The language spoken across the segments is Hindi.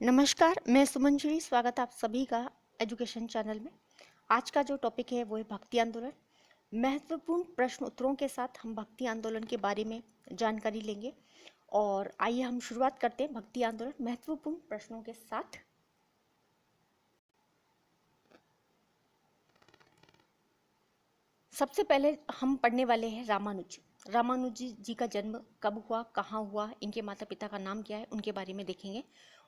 नमस्कार, मैं सुमंजली। स्वागत है आप सभी का एजुकेशन चैनल में। आज का जो टॉपिक है वो है भक्ति आंदोलन। महत्वपूर्ण प्रश्न उत्तरों के साथ हम भक्ति आंदोलन के बारे में जानकारी लेंगे। और आइए हम शुरुआत करते हैं भक्ति आंदोलन महत्वपूर्ण प्रश्नों के साथ। सबसे पहले हम पढ़ने वाले हैं रामानुज। रामानुज जी का जन्म कब हुआ, कहाँ हुआ, इनके माता पिता का नाम क्या है, उनके बारे में देखेंगे।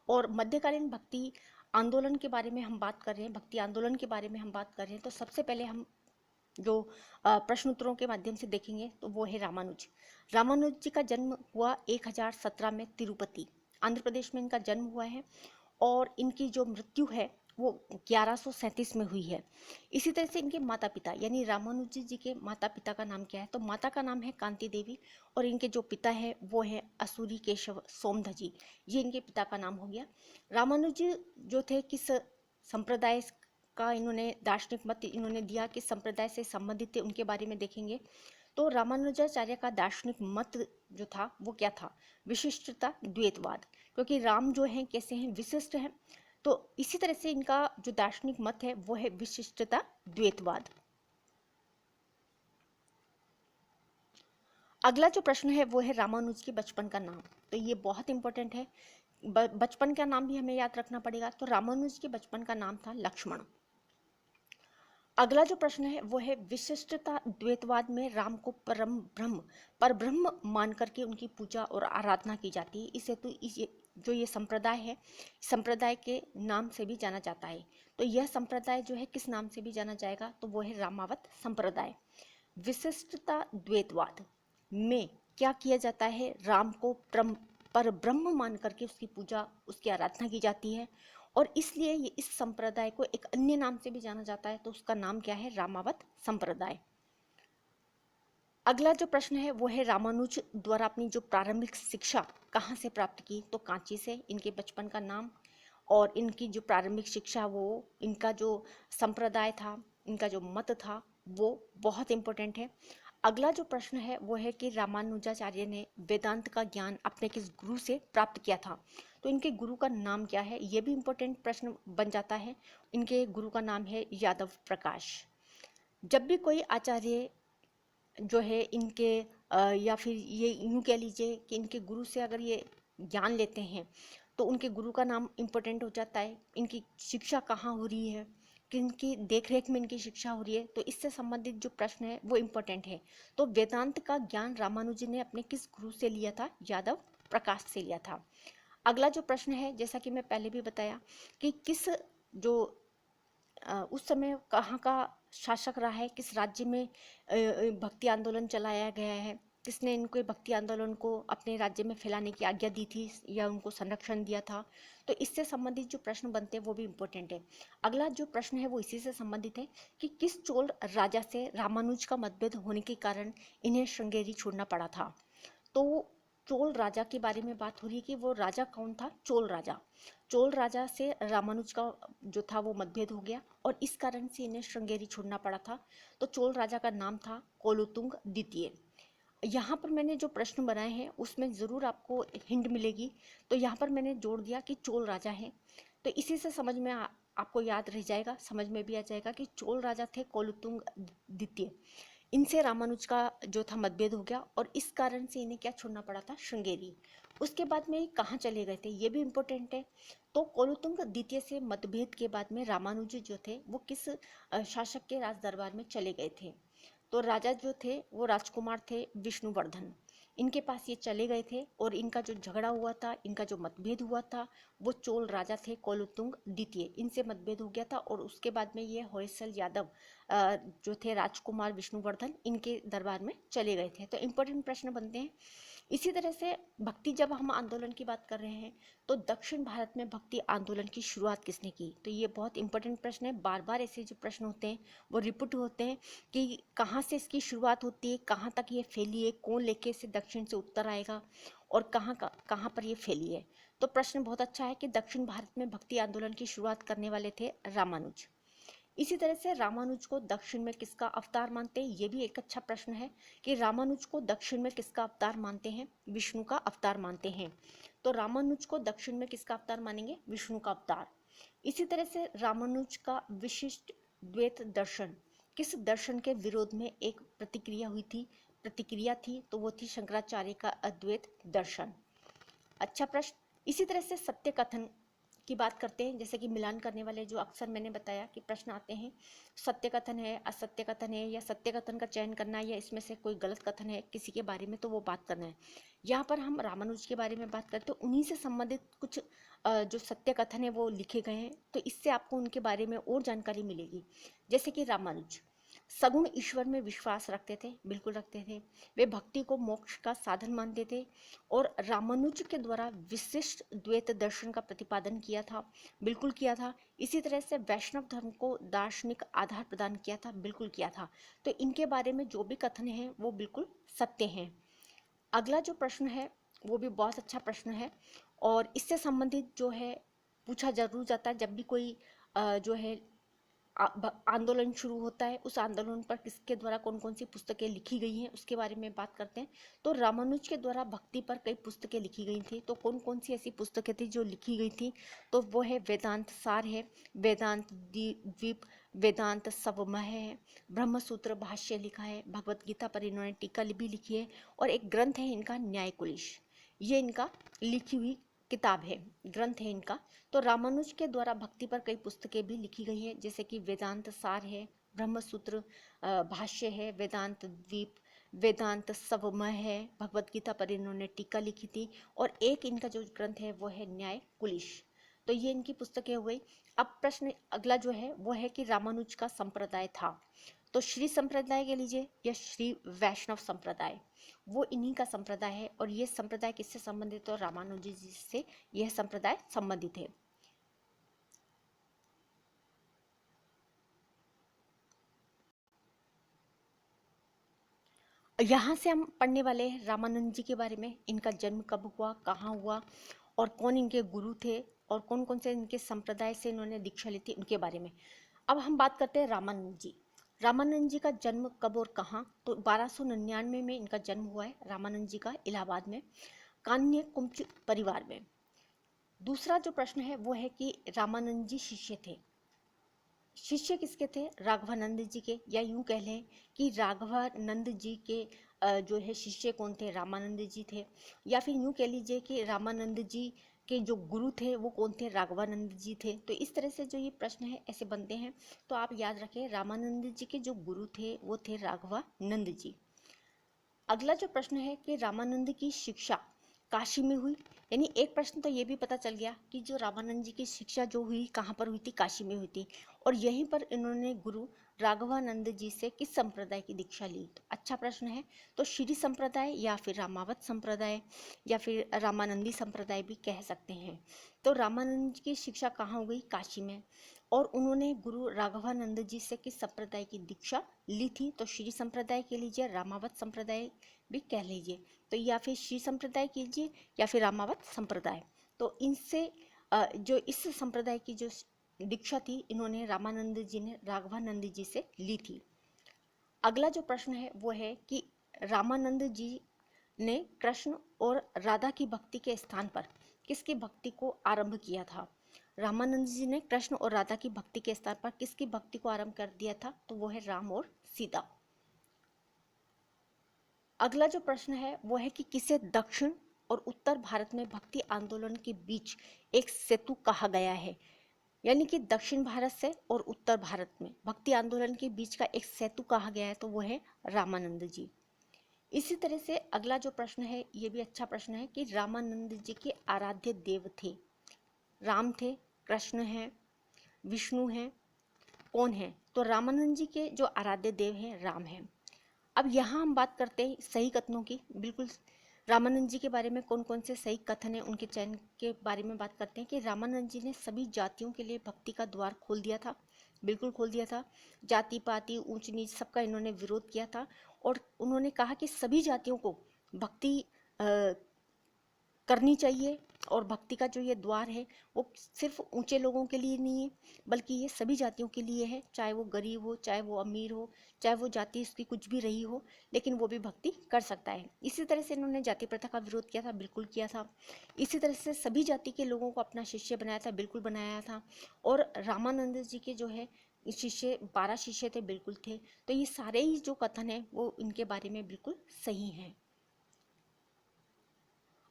और मध्यकालीन भक्ति आंदोलन के बारे में हम बात कर रहे हैं, भक्ति आंदोलन के बारे में हम बात कर रहे हैं, तो सबसे पहले हम जो प्रश्न उत्तरों के माध्यम से देखेंगे तो वो है रामानुज। रामानुज जी का जन्म हुआ 1017 में तिरुपति, आंध्र प्रदेश में इनका जन्म हुआ है। और इनकी जो मृत्यु है वो 1137 में हुई है। इसी तरह से इनके माता पिता यानी रामानुज जी के माता पिता का नाम क्या है, तो माता का नाम है कांति देवी और इनके जो पिता है वो है असुरी केशव सोमधजी। ये इनके पिता का नाम हो गया। रामानुज जो थे किस संप्रदाय का इन्होंने दार्शनिक मत इन्होंने दिया, किस संप्रदाय से संबंधित थे, उनके बारे में देखेंगे। तो रामानुजाचार्य का दार्शनिक मत जो था वो क्या था, विशिष्टता द्वैतवाद। क्योंकि राम जो हैं कैसे हैं, विशिष्ट हैं, तो इसी तरह से इनका जो दार्शनिक मत है वो है विशिष्टता द्वैतवाद। अगला जो प्रश्न है वो है रामानुज के बचपन का नाम। तो ये बहुत इंपॉर्टेंट है, बचपन का नाम भी हमें याद रखना पड़ेगा। तो रामानुज के बचपन का नाम था लक्ष्मण। अगला जो प्रश्न है वो है विशिष्टता द्वैतवाद में राम को परम ब्रह्म पर ब्रह्म मान करके उनकी पूजा और आराधना की जाती है। इसे तो जो ये संप्रदाय है, संप्रदाय के नाम से भी जाना जाता है। तो यह संप्रदाय जो है किस नाम से भी जाना जाएगा, तो वो है रामावत संप्रदाय। विशिष्टता द्वैतवाद में क्या किया जाता है, राम को पर ब्रह्म मान करके उसकी पूजा, उसकी आराधना की जाती है। और इसलिए ये इस संप्रदाय को एक अन्य नाम से भी जाना जाता है, तो उसका नाम क्या है, रामावत संप्रदाय। अगला जो प्रश्न है वो है रामानुज द्वारा अपनी जो प्रारंभिक शिक्षा कहाँ से प्राप्त की, तो कांची से। इनके बचपन का नाम और इनकी जो प्रारंभिक शिक्षा, वो इनका जो संप्रदाय था, इनका जो मत था, वो बहुत इंपॉर्टेंट है। अगला जो प्रश्न है वो है कि रामानुजाचार्य ने वेदांत का ज्ञान अपने किस गुरु से प्राप्त किया था, तो इनके गुरु का नाम क्या है, ये भी इंपॉर्टेंट प्रश्न बन जाता है। इनके गुरु का नाम है यादव प्रकाश। जब भी कोई आचार्य जो है इनके या फिर ये यूँ कह लीजिए कि इनके गुरु से अगर ये ज्ञान लेते हैं तो उनके गुरु का नाम इम्पोर्टेंट हो जाता है। इनकी शिक्षा कहाँ हो रही है, किनकी देखरेख में इनकी शिक्षा हो रही है, तो इससे संबंधित जो प्रश्न है वो इम्पोर्टेंट है। तो वेदांत का ज्ञान रामानुजी ने अपने किस गुरु से लिया था, यादव प्रकाश से लिया था। अगला जो प्रश्न है, जैसा कि मैं पहले भी बताया कि किस जो उस समय कहाँ का शासक रहा है, किस राज्य में भक्ति आंदोलन चलाया गया है, किसने इनको भक्ति आंदोलन को अपने राज्य में फैलाने की आज्ञा दी थी या उनको संरक्षण दिया था। तो इससे संबंधित जो प्रश्न बनते हैं वो भी इम्पोर्टेंट है। अगला जो प्रश्न है वो इसी से संबंधित है कि किस चोल राजा से रामानुज का मतभेद होने के कारण इन्हें श्रृंगेरी छोड़ना पड़ा था। तो चोल राजा के बारे में बात हो रही है कि वो राजा कौन था, चोल राजा। चोल राजा से रामानुज का जो था वो मतभेद हो गया और इस कारण से इन्हें श्रृंगेरी छोड़ना पड़ा था। तो चोल राजा का नाम था कोलोतुंग द्वितीय। यहाँ पर मैंने जो प्रश्न बनाए हैं उसमें ज़रूर आपको हिंट मिलेगी, तो यहाँ पर मैंने जोड़ दिया कि चोल राजा है। तो इसी से समझ में आपको याद रह जाएगा, समझ में भी आ जाएगा कि चोल राजा थे कोलोतुंग द्वितीय। इनसे रामानुज का जो था मतभेद हो गया और इस कारण से इन्हें क्या छोड़ना पड़ा था, श्रृंगेरी। उसके बाद में ये कहाँ चले गए थे, ये भी इम्पोर्टेंट है। तो कोलोतुंग द्वितीय से मतभेद के बाद में रामानुज जो थे वो किस शासक के राज दरबार में चले गए थे, तो राजा जो थे वो राजकुमार थे विष्णुवर्धन। इनके पास ये चले गए थे और इनका जो झगड़ा हुआ था, इनका जो मतभेद हुआ था, वो चोल राजा थे कोलोतुंग द्वितीय, इनसे मतभेद हो गया था। और उसके बाद में ये होयसल यादव जो थे राजकुमार विष्णुवर्धन, इनके दरबार में चले गए थे। तो इम्पोर्टेंट प्रश्न बनते हैं। इसी तरह से भक्ति, जब हम आंदोलन की बात कर रहे हैं तो दक्षिण भारत में भक्ति आंदोलन की शुरुआत किसने की, तो ये बहुत इंपॉर्टेंट प्रश्न है। बार बार ऐसे जो प्रश्न होते हैं वो रिपीट होते हैं कि कहाँ से इसकी शुरुआत होती है, कहाँ तक ये फैली है, कौन लेके इसे दक्षिण से उत्तर आएगा और कहाँ पर ये फैली है। तो प्रश्न बहुत अच्छा है कि दक्षिण भारत में भक्ति आंदोलन की शुरुआत करने वाले थे रामानुज। इसी तरह से रामानुज को दक्षिण में किसका अवतार मानते हैं, ये भी एक अच्छा प्रश्न है कि रामानुज को दक्षिण में किसका अवतार मानते हैं, विष्णु का अवतार मानते हैं। तो रामानुज को दक्षिण में किसका अवतार मानेंगे? विष्णु का अवतार। इसी तरह से रामानुज का विशिष्ट द्वैत दर्शन, किस दर्शन के विरोध में एक प्रतिक्रिया थी, तो वो थी शंकराचार्य का अद्वैत दर्शन। अच्छा प्रश्न। इसी तरह से सत्य कथन की बात करते हैं, जैसे कि मिलान करने वाले जो अक्सर मैंने बताया कि प्रश्न आते हैं, सत्य कथन है, असत्य कथन है, या सत्य कथन का चयन करना है, या इसमें से कोई गलत कथन है किसी के बारे में, तो वो बात करना है। यहाँ पर हम रामानुज के बारे में बात करते हैं, उन्हीं से संबंधित कुछ जो सत्य कथन है वो लिखे गए हैं, तो इससे आपको उनके बारे में और जानकारी मिलेगी। जैसे कि रामानुज सगुण ईश्वर में विश्वास रखते थे, बिल्कुल रखते थे। वे भक्ति को मोक्ष का साधन मानते थे और रामानुज के द्वारा विशिष्ट द्वैत दर्शन का प्रतिपादन किया था, बिल्कुल किया था। इसी तरह से वैष्णव धर्म को दार्शनिक आधार प्रदान किया था, बिल्कुल किया था। तो इनके बारे में जो भी कथन है वो बिल्कुल सत्य हैं। अगला जो प्रश्न है वो भी बहुत अच्छा प्रश्न है, और इससे संबंधित जो है पूछा जरूर जाता है जब भी कोई जो है आंदोलन शुरू होता है, उस आंदोलन पर किसके द्वारा कौन कौन सी पुस्तकें लिखी गई हैं उसके बारे में बात करते हैं। तो रामानुज के द्वारा भक्ति पर कई पुस्तकें लिखी गई थी, तो कौन कौन सी ऐसी पुस्तकें थी जो लिखी गई थी? तो वो है वेदांत सार है, वेदांत द्वीप, वेदांत सवमय है, ब्रह्मसूत्र भाष्य लिखा है, भगवत गीता पर इन्होंने टीका भी लिखी है, और एक ग्रंथ है इनका न्याय कुलिश, ये इनका लिखी हुई किताब है, ग्रंथ है इनका। तो रामानुज के द्वारा भक्ति पर कई पुस्तकें भी लिखी गई हैं, जैसे कि वेदांत सार है, ब्रह्मसूत्र भाष्य है, वेदांत द्वीप, वेदांत सवमय है, भगवत गीता पर इन्होंने टीका लिखी थी, और एक इनका जो ग्रंथ है वो है न्याय कुलिश। तो ये इनकी पुस्तकें हो गई। अब प्रश्न अगला जो है वो है कि रामानुज का संप्रदाय था, तो श्री संप्रदाय के लीजिए या श्री वैष्णव संप्रदाय, वो इन्हीं का संप्रदाय है। और ये संप्रदाय किससे संबंधित है? तो रामानुज जी से यह संप्रदाय संबंधित है। यहाँ से हम पढ़ने वाले हैं रामानंद जी के बारे में, इनका जन्म कब हुआ, कहाँ हुआ, और कौन इनके गुरु थे, और कौन कौन से इनके संप्रदाय से इन्होंने दीक्षा ली थी, उनके बारे में। अब हम बात करते हैं रामानंद जी। रामानंद जी का जन्म कब और कहाँ? तो 1299 में इनका जन्म हुआ है रामानंद जी का, इलाहाबाद में, कान्य कुंज परिवार में। दूसरा जो प्रश्न है वो है कि रामानंद जी शिष्य थे, शिष्य किसके थे? राघवानंद जी के, या यूं कह लें कि राघवानंद जी के जो है शिष्य कौन थे? रामानंद जी थे। या फिर यूं कह लीजिए कि रामानंद जी के जो गुरु थे वो कौन थे? राघवानंद जी थे। तो इस तरह से जो ये प्रश्न है ऐसे बनते हैं, तो आप याद रखें रामानंद जी के जो गुरु थे वो थे राघवानंद जी। अगला जो प्रश्न है कि रामानंद की शिक्षा काशी में हुई, यानी एक प्रश्न तो ये भी पता चल गया कि जो रामानंद जी की शिक्षा जो हुई कहाँ पर हुई थी? काशी में हुई थी, और यहीं पर इन्होंने गुरु राघवानंद जी से किस संप्रदाय की दीक्षा ली? तो अच्छा प्रश्न है। तो श्री संप्रदाय या फिर रामावत संप्रदाय या फिर रामानंदी संप्रदाय भी कह सकते हैं। तो रामानंद की शिक्षा कहाँ हुई? काशी में। और उन्होंने गुरु राघवानंद जी से किस संप्रदाय की दीक्षा ली थी? तो श्री संप्रदाय के लीजिए, रामावत संप्रदाय भी कह लीजिए। तो या फिर श्री संप्रदाय कीजिए या फिर रामावत संप्रदाय। तो इनसे जो इस संप्रदाय की जो दीक्षा थी इन्होंने रामानंद जी ने राघवानंद जी से ली थी। अगला जो प्रश्न है वो है कि रामानंद जी ने कृष्ण और राधा की भक्ति के स्थान पर किसकी भक्ति को आरंभ किया था? रामानंद जी ने कृष्ण और राधा की भक्ति के स्थान पर किसकी भक्ति को आरंभ कर दिया था? तो वो है राम और सीता। अगला जो प्रश्न है वो है कि किसे दक्षिण और उत्तर भारत में भक्ति आंदोलन के बीच एक सेतु कहा गया है? यानी कि दक्षिण भारत से और उत्तर भारत में भक्ति आंदोलन के बीच का एक सेतु कहा गया है, तो वो है रामानंद जी। इसी तरह से अगला जो प्रश्न है ये भी अच्छा प्रश्न है कि रामानंद जी के आराध्य देव थे, राम थे, कृष्ण हैं, विष्णु हैं, कौन है? तो रामानंद जी के जो आराध्य देव हैं राम हैं। अब यहाँ हम बात करते हैं सही कथनों की। बिल्कुल रामानंद जी के बारे में कौन कौन से सही कथन है उनके चयन के बारे में बात करते हैं कि रामानंद जी ने सभी जातियों के लिए भक्ति का द्वार खोल दिया था, बिल्कुल खोल दिया था। जाति पाति ऊंच नीच सबका इन्होंने विरोध किया था, और उन्होंने कहा कि सभी जातियों को भक्ति करनी चाहिए, और भक्ति का जो ये द्वार है वो सिर्फ ऊंचे लोगों के लिए नहीं है, बल्कि ये सभी जातियों के लिए है, चाहे वो गरीब हो, चाहे वो अमीर हो, चाहे वो जाति उसकी कुछ भी रही हो, लेकिन वो भी भक्ति कर सकता है। इसी तरह से इन्होंने जाति प्रथा का विरोध किया था, बिल्कुल किया था। इसी तरह से सभी जाति के लोगों को अपना शिष्य बनाया था, बिल्कुल बनाया था। और रामानंद जी के जो है शिष्य 12 शिष्य थे, बिल्कुल थे। तो ये सारे ही जो कथन है वो इनके बारे में बिल्कुल सही हैं।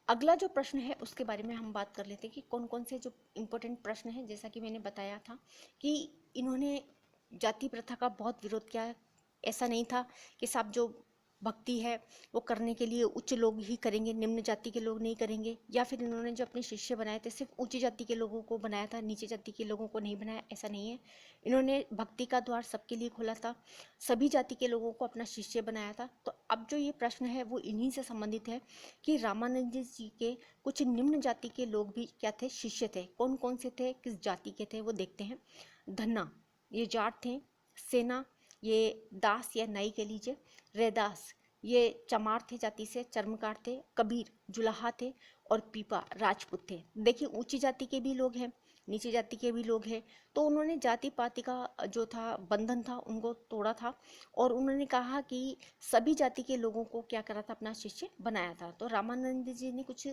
अगला जो प्रश्न है उसके बारे में हम बात कर लेते हैं कि कौन कौन से जो इम्पोर्टेंट प्रश्न हैं। जैसा कि मैंने बताया था कि इन्होंने जाति प्रथा का बहुत विरोध किया। ऐसा नहीं था कि साहब जो भक्ति है वो करने के लिए उच्च लोग ही करेंगे, निम्न जाति के लोग नहीं करेंगे, या फिर इन्होंने जो अपने शिष्य बनाए थे सिर्फ ऊंची जाति के लोगों को बनाया था, नीचे जाति के लोगों को नहीं बनाया। ऐसा नहीं है। इन्होंने भक्ति का द्वार सबके लिए खोला था, सभी जाति के लोगों को अपना शिष्य बनाया था। तो अब जो ये प्रश्न है वो इन्हीं से संबंधित है कि रामानंद जी के कुछ निम्न जाति के लोग भी क्या थे, शिष्य थे। कौन कौन से थे, किस जाति के थे, वो देखते हैं। धन्ना, ये जाट थे। सेना, ये दास या नाई कह लीजिए। रैदास, ये चमार थे, जाति से चर्मकार थे। कबीर, जुलाहा थे। और पीपा, राजपूत थे। देखिए ऊंची जाति के भी लोग हैं, नीची जाति के भी लोग हैं। तो उन्होंने जाति पाति का जो था बंधन था उनको तोड़ा था, और उन्होंने कहा कि सभी जाति के लोगों को क्या करा था, अपना शिष्य बनाया था। तो रामानंद जी ने कुछ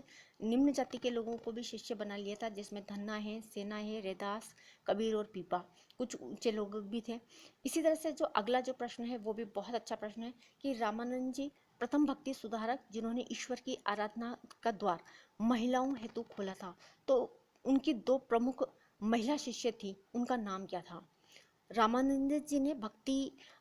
निम्न जाति के लोगों को भी शिष्य बना लिया था, जिसमें धन्ना है, सेना है, रैदास, कबीर और पीपा, कुछ ऊंचे लोग भी थे। इसी तरह से जो अगला जो प्रश्न है वो भी बहुत अच्छा प्रश्न है कि रामानंद जी प्रथम भक्ति सुधारक जिन्होंने ईश्वर की आराधना का द्वार महिलाओं हेतु खोला था। तो उनकी दो प्रमुख महिला शिष्य थी, उनका नाम क्या था। रामानंद जी ने भक्ति,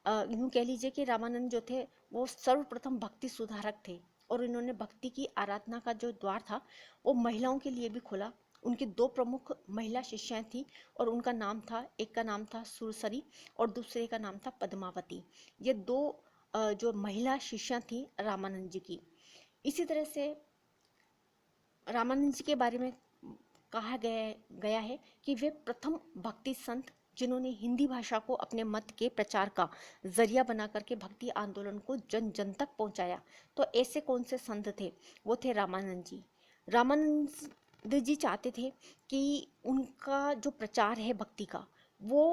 यूँ कह लीजिए कि रामानंद जो थे वो सर्वप्रथम भक्ति सुधारक थे, और इन्होंने भक्ति की आराधना का जो द्वार था वो महिलाओं के लिए भी खोला। उनकी दो प्रमुख महिला शिष्याएं थी, और उनका नाम था, एक का नाम था सुरसरी और दूसरे का नाम था पद्मावती। ये दो जो महिला शिष्या थी रामानंद जी की। इसी तरह से रामानंद जी के बारे में कहा गया है कि वे प्रथम भक्ति संत जिन्होंने हिंदी भाषा को अपने मत के प्रचार का जरिया बना करके भक्ति आंदोलन को जन जन तक पहुंचाया। तो ऐसे कौन से संत थे, वो थे रामानंद जी। रामानंद जी चाहते थे कि उनका जो प्रचार है भक्ति का वो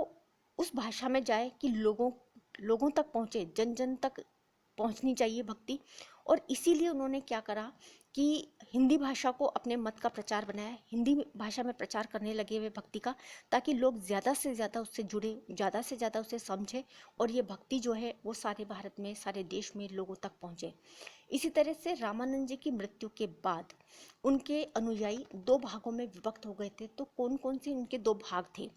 उस भाषा में जाए कि लोगों तक पहुँचे, जन जन तक पहुँचनी चाहिए भक्ति। और इसीलिए उन्होंने क्या करा कि हिंदी भाषा को अपने मत का प्रचार बनाया, हिंदी भाषा में प्रचार करने लगे हुए भक्ति का, ताकि लोग ज़्यादा से ज़्यादा उससे जुड़े, ज़्यादा से ज़्यादा उसे समझें, और ये भक्ति जो है वो सारे भारत में, सारे देश में लोगों तक पहुँचे। इसी तरह से रामानंद जी की मृत्यु के बाद उनके अनुयायी दो भागों में विभक्त हो गए थे। तो कौन कौन से उनके दो भाग थे,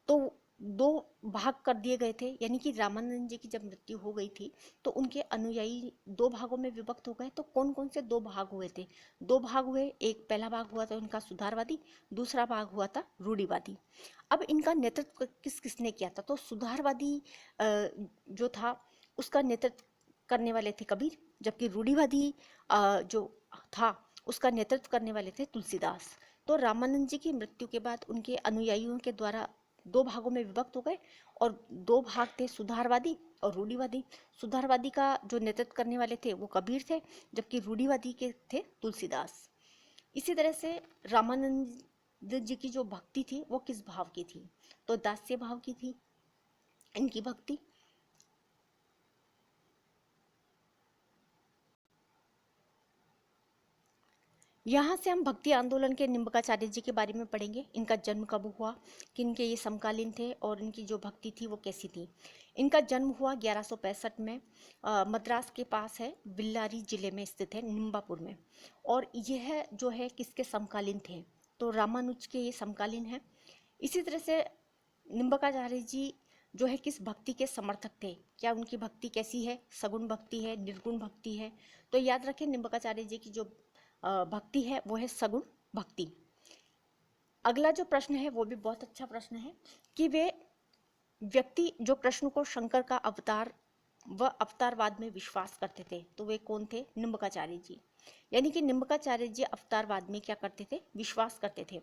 तो दो भाग कर दिए गए थे। यानी कि रामानंद जी की जब मृत्यु हो गई थी तो उनके अनुयायी दो भागों में विभक्त हो गए। तो कौन कौन से दो भाग हुए थे, दो भाग हुए। एक पहला भाग हुआ था उनका सुधारवादी, दूसरा भाग हुआ था रूढ़िवादी। अब इनका नेतृत्व किस किसने किया था, तो सुधारवादी जो था उसका नेतृत्व करने वाले थे कबीर, जबकि रूढ़िवादी जो था उसका नेतृत्व करने वाले थे तुलसीदास। तो रामानंद जी की मृत्यु के बाद उनके अनुयायियों के द्वारा दो भागों में विभक्त हो गए, और दो भाग थे सुधारवादी और रूढ़िवादी। सुधारवादी का जो नेतृत्व करने वाले थे वो कबीर थे, जबकि रूढ़िवादी के थे तुलसीदास। इसी तरह से रामानंद जी की जो भक्ति थी वो किस भाव की थी, तो दास्य भाव की थी इनकी भक्ति। यहाँ से हम भक्ति आंदोलन के निम्बकाचार्य जी के बारे में पढ़ेंगे। इनका जन्म कब हुआ, किनके ये समकालीन थे, और इनकी जो भक्ति थी वो कैसी थी। इनका जन्म हुआ 1165 में, मद्रास के पास है, बिल्लारी जिले में स्थित है, निम्बापुर में। और यह जो है किसके समकालीन थे, तो रामानुज के ये समकालीन हैं। इसी तरह से निम्बकाचार्य जी जो है किस भक्ति के समर्थक थे, क्या उनकी भक्ति कैसी है, सगुण भक्ति है, निर्गुण भक्ति है। तो याद रखें निम्बकाचार्य जी की जो भक्ति है वो है सगुण भक्ति। अगला जो प्रश्न है वो भी बहुत अच्छा प्रश्न है कि वे व्यक्ति जो कृष्ण को शंकर का अवतार व अवतारवाद में विश्वास करते थे, तो वे कौन थे, निम्बकाचार्य जी। यानी कि निम्बकाचार्य जी अवतारवाद में क्या करते थे, विश्वास करते थे।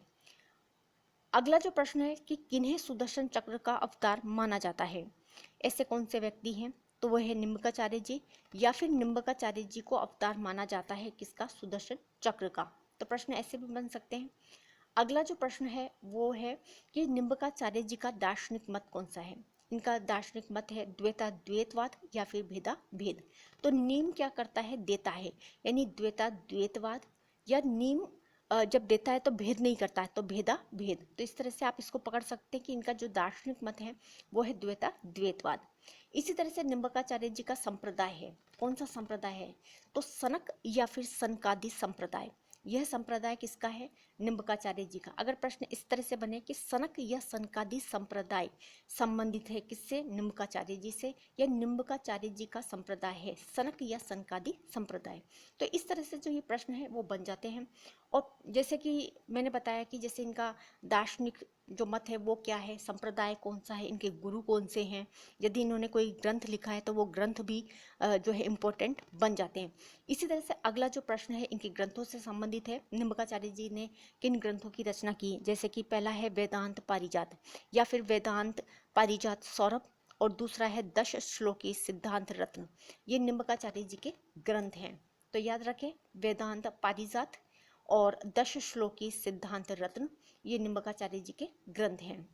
अगला जो प्रश्न है कि किन्हें सुदर्शन चक्र का अवतार माना जाता है, ऐसे कौन से व्यक्ति हैं, तो वह है निम्बकाचार्य जी, या फिर निम्बकाचार्य जी को अवतार माना जाता है किसका, सुदर्शन चक्र का। तो प्रश्न ऐसे भी बन सकते हैं। अगला जो प्रश्न है वो है कि निम्बकाचार्य जी का दार्शनिक मत कौन सा है। इनका दार्शनिक मत है द्वैता द्वैतवाद या फिर भेदा भेद। तो नीम क्या करता है, देता है, यानी द्वैता द्वैतवाद, या नीम जब देता है तो भेद नहीं करता है, तो भेदा भेद। तो इस तरह से आप इसको पकड़ सकते हैं कि इनका जो दार्शनिक मत है वो है द्वैता द्वैतवाद। इसी तरह से निम्बकाचार्य जी का संप्रदाय है, कौन सा संप्रदाय है, तो सनक या फिर सनकादि संप्रदाय। यह संप्रदाय किसका है, निम्बकाचार्य जी का। अगर प्रश्न इस तरह से बने कि सनक या सनकादि संप्रदाय संबंधित है किससे, निम्बकाचार्य जी से, या निम्बकाचार्य जी का संप्रदाय है सनक या सनकादि संप्रदाय, तो इस तरह से जो ये प्रश्न है वो बन जाते हैं। और जैसे कि मैंने बताया कि जैसे इनका दार्शनिक जो मत है वो क्या है, संप्रदाय कौन सा है, इनके गुरु कौन से हैं, यदि इन्होंने कोई ग्रंथ लिखा है तो वो ग्रंथ भी जो है इम्पोर्टेंट बन जाते हैं। इसी तरह से अगला जो प्रश्न है इनके ग्रंथों से संबंधित है, निम्बकाचार्य जी ने किन ग्रंथों की रचना की। जैसे कि पहला है वेदांत पारिजात या फिर वेदांत पारिजात सौरभ, और दूसरा है दश श्लोकी सिद्धांत रत्न। ये निम्बकाचार्य जी के ग्रंथ हैं, तो याद रखें वेदांत पारिजात और दश श्लोकी सिद्धांत रत्न, ये निम्बकाचार्य जी के ग्रंथ हैं।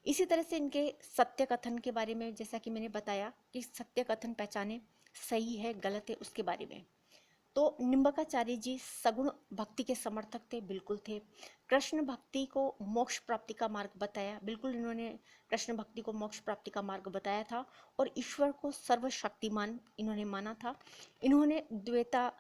इसी तरह से इनके सत्य कथन के बारे में, जैसा कि मैंने बताया कि सत्य कथन पहचाने, सही है गलत है उसके बारे में। तो निम्बकाचार्य जी सगुण भक्ति के समर्थक थे, बिल्कुल थे। कृष्ण भक्ति को मोक्ष प्राप्ति का मार्ग बताया, बिल्कुल इन्होंने कृष्ण भक्ति को मोक्ष प्राप्ति का मार्ग बताया था। और ईश्वर को सर्वशक्तिमान इन्होंने माना था। इन्होंने द्वैतवाद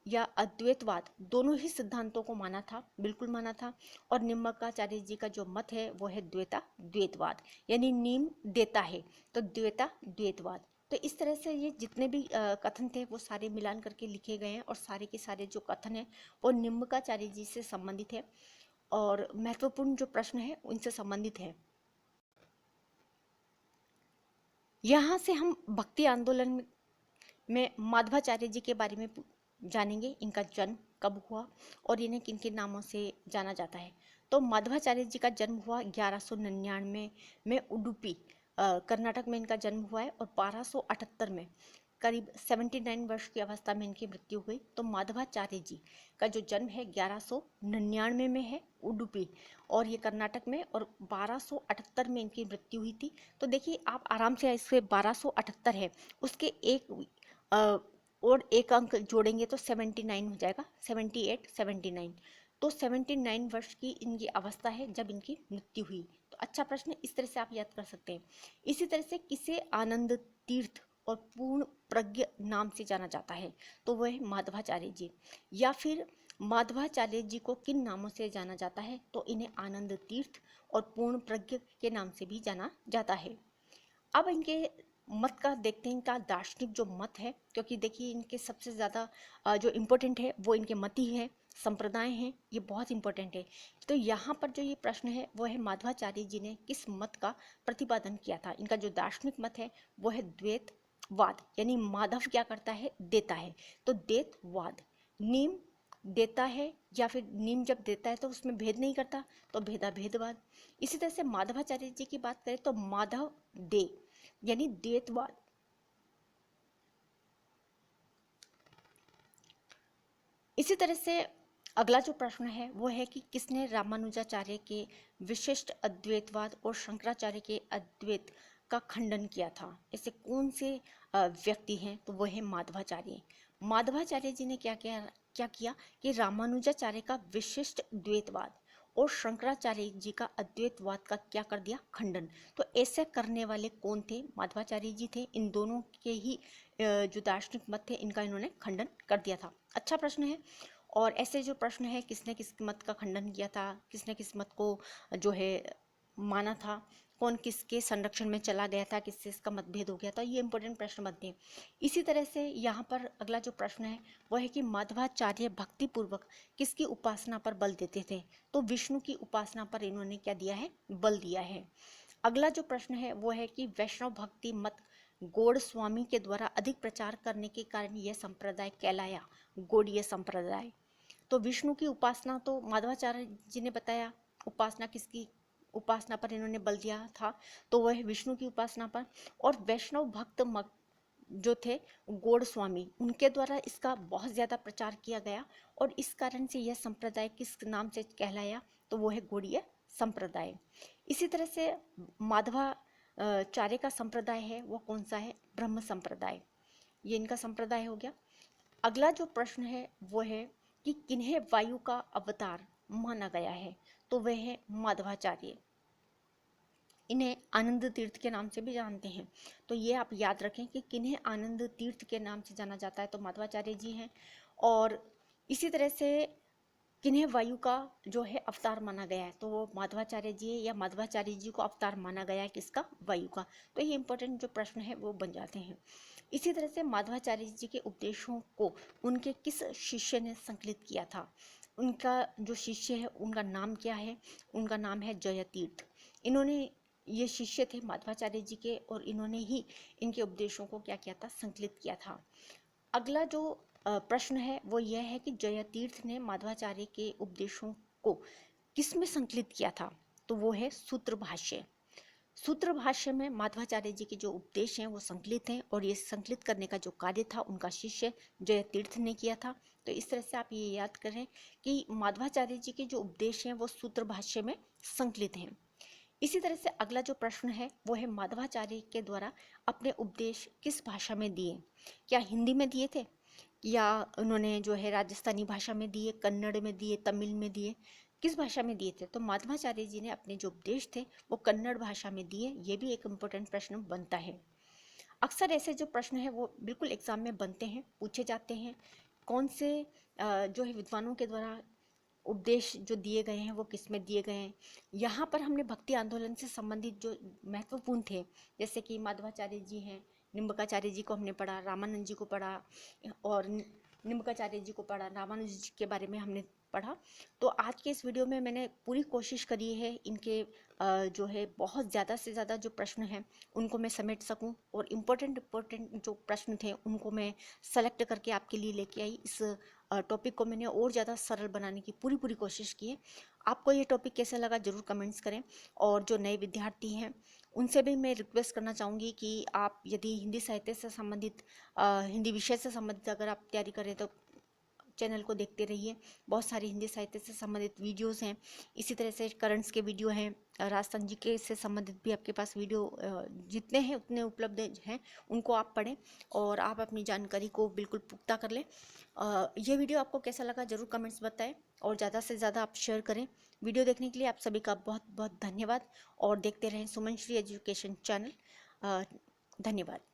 या अद्वैतवाद दोनों ही सिद्धांतों को माना था, बिल्कुल माना था। और निम्बकाचार्य जी का जो मत है वो है द्वैता द्वैतवाद, यानी नीम देता है तो द्वैता द्वैतवाद। तो इस तरह से ये जितने भी कथन थे वो सारे मिलान करके लिखे गए हैं, और सारे के सारे जो कथन हैं वो निम्बकाचार्य जी से संबंधित है और महत्वपूर्ण जो प्रश्न है उनसे संबंधित है। यहाँ से हम भक्ति आंदोलन में माधवाचार्य जी के बारे में जानेंगे, इनका जन्म कब हुआ और इन्हें किन किन नामों से जाना जाता है। तो माधवाचार्य जी का जन्म हुआ 1199 में उडुपी कर्नाटक में इनका जन्म हुआ है, और 1278 में करीब 79 वर्ष की अवस्था में इनकी मृत्यु हुई। तो माधवाचार्य जी का जो जन्म है 1199 में है उडुपी, और ये कर्नाटक में, और 1278 में इनकी मृत्यु हुई थी। तो देखिए आप आराम से इससे 1278 है उसके और एक अंक जोड़ेंगे तो 79 हो जाएगा, 78 79। तो 79 वर्ष की इनकी अवस्था है जब इनकी मृत्यु हुई। तो अच्छा प्रश्न, इस तरह से आप याद कर सकते हैं। इसी तरह से किसे आनंद तीर्थ और पूर्ण प्रज्ञ नाम से जाना जाता है, तो वह है माधवाचार्य जी। या फिर माधवाचार्य जी को किन नामों से जाना जाता है, तो इन्हें आनंद तीर्थ और पूर्ण प्रज्ञ के नाम से भी जाना जाता है। अब इनके मत का देखते हैं, इनका दार्शनिक जो मत है, क्योंकि देखिए इनके सबसे ज़्यादा जो इम्पोर्टेंट है वो इनके मत ही है, संप्रदाय हैं, ये बहुत इम्पोर्टेंट है। तो यहाँ पर जो ये प्रश्न है वो है माधवाचार्य जी ने किस मत का प्रतिपादन किया था। इनका जो दार्शनिक मत है वो है द्वैतवाद, यानी माधव क्या करता है, देता है, तो द्वैतवाद। नीम देता है या फिर नीम जब देता है तो उसमें भेद नहीं करता, तो भेदा भेदवाद। इसी तरह से माधवाचार्य जी की बात करें तो माधव दे, यानी द्वैतवाद। इसी तरह से अगला जो प्रश्न है वो है कि किसने रामानुजाचार्य के विशिष्ट अद्वैतवाद और शंकराचार्य के अद्वैत का खंडन किया था। ऐसे कौन से व्यक्ति हैं, तो वो है माधवाचार्य। माधवाचार्य जी ने क्या किया कि रामानुजाचार्य का विशिष्ट द्वैतवाद और शंकराचार्य जी का अद्वैतवाद का क्या कर दिया, खंडन। तो ऐसे करने वाले कौन थे, माधवाचार्य जी थे। इन दोनों के ही जो दार्शनिक मत थे इनका इन्होंने खंडन कर दिया था। अच्छा प्रश्न है। और ऐसे जो प्रश्न है किसने किस मत का खंडन किया था, किसने किस मत को जो है माना था, कौन किसके संरक्षण में चला गया था, किससे इसका मतभेद हो गया था, ये इंपॉर्टेंट प्रश्न बनते हैं। इसी तरह से यहाँ पर अगला जो प्रश्न है वह है कि माधवाचार्य भक्तिपूर्वक किसकी उपासना पर बल देते थे, तो विष्णु की उपासना पर इन्होंने क्या दिया है, बल दिया है। अगला जो प्रश्न है वो है कि वैष्णव भक्ति मत गौड़ स्वामी के द्वारा अधिक प्रचार करने के कारण यह संप्रदाय कहलाया गौड़ीय संप्रदाय। तो विष्णु की उपासना तो माधवाचार्य जी ने बताया, उपासना किसकी उपासना पर इन्होंने बल दिया था, तो वह विष्णु की उपासना पर। और वैष्णव भक्त जो थे गोडस्वामी, उनके द्वारा इसका बहुत ज़्यादा प्रचार किया गया और इस कारण से यह संप्रदाय किस नाम से कहलाया, तो वो है गौड़ीय संप्रदाय। इसी तरह से माधवाचार्य का संप्रदाय है वो कौन सा है, ब्रह्म संप्रदाय, ये इनका संप्रदाय हो गया। अगला जो प्रश्न है वो है कि किन्हें वायु का अवतार माना गया है, तो वह है माधवाचार्य। इन्हें आनंद तीर्थ के नाम से भी जानते हैं, तो ये आप याद रखें कि किन्हें आनंद तीर्थ के नाम से जाना जाता है, तो माधवाचार्य जी हैं। और इसी तरह से किन्हें वायु का जो है अवतार माना गया है, तो वो माधवाचार्य जी है, या माधवाचार्य जी को अवतार माना गया है किसका, वायु का। तो ये इंपॉर्टेंट जो प्रश्न है वो बन जाते हैं। इसी तरह से माधवाचार्य जी के उपदेशों को उनके किस शिष्य ने संकलित किया था, उनका जो शिष्य है उनका नाम क्या है, उनका नाम है जयतीर्थ। इन्होंने, ये शिष्य थे माधवाचार्य जी के, और इन्होंने ही इनके उपदेशों को क्या किया था, संकलित किया था। अगला जो प्रश्न है वो यह है कि जयतीर्थ ने माधवाचार्य के उपदेशों को किस में संकलित किया था, तो वो है सूत्र भाष्य। सूत्र भाष्य में माधवाचार्य जी के जो उपदेश हैं वो संकलित हैं, और ये संकलित करने का जो कार्य था उनका शिष्य जयतीर्थ ने किया था। तो इस तरह से आप ये याद करें कि माधवाचार्य जी के जो उपदेश हैं वो सूत्र भाष्य में संकलित हैं। इसी तरह से अगला जो प्रश्न है वो है माधवाचार्य के द्वारा अपने उपदेश किस भाषा में दिए, क्या हिंदी में दिए थे, या उन्होंने जो है राजस्थानी भाषा में दिए, कन्नड़ में दिए, तमिल में दिए, किस भाषा में दिए थे, तो माधवाचार्य जी ने अपने जो उपदेश थे वो कन्नड़ भाषा में दिए। ये भी एक इम्पोर्टेंट प्रश्न बनता है। अक्सर ऐसे जो प्रश्न है वो बिल्कुल एग्जाम में बनते हैं, पूछे जाते हैं, कौन से जो है विद्वानों के द्वारा उपदेश जो दिए गए हैं वो किस में दिए गए हैं। यहाँ पर हमने भक्ति आंदोलन से संबंधित जो महत्वपूर्ण थे, जैसे कि माधवाचार्य जी हैं, निम्बकाचार्य जी को हमने पढ़ा, रामानंद जी को पढ़ा, और निम्बकाचार्य जी को पढ़ा, रामानुज जी के बारे में हमने पढ़ा। तो आज के इस वीडियो में मैंने पूरी कोशिश करी है इनके जो है बहुत ज़्यादा से ज़्यादा जो प्रश्न हैं उनको मैं समेट सकूं, और इम्पोर्टेंट जो प्रश्न थे उनको मैं सेलेक्ट करके आपके लिए लेके आई। इस टॉपिक को मैंने और ज़्यादा सरल बनाने की पूरी कोशिश की है। आपको ये टॉपिक कैसा लगा ज़रूर कमेंट्स करें, और जो नए विद्यार्थी हैं उनसे भी मैं रिक्वेस्ट करना चाहूँगी कि आप यदि हिंदी साहित्य से संबंधित हिंदी विषय से संबंधित अगर आप तैयारी करें तो चैनल को देखते रहिए। बहुत सारी हिंदी साहित्य से संबंधित वीडियोस हैं, इसी तरह से करंट्स के वीडियो हैं, राजस्थान जी के से संबंधित भी आपके पास वीडियो जितने हैं उतने उपलब्ध हैं, उनको आप पढ़ें और आप अपनी जानकारी को बिल्कुल पुख्ता कर लें। ये वीडियो आपको कैसा लगा ज़रूर कमेंट्स बताएं, और ज़्यादा से ज़्यादा आप शेयर करें। वीडियो देखने के लिए आप सभी का बहुत बहुत धन्यवाद, और देखते रहें सुमन श्री एजुकेशन चैनल। धन्यवाद।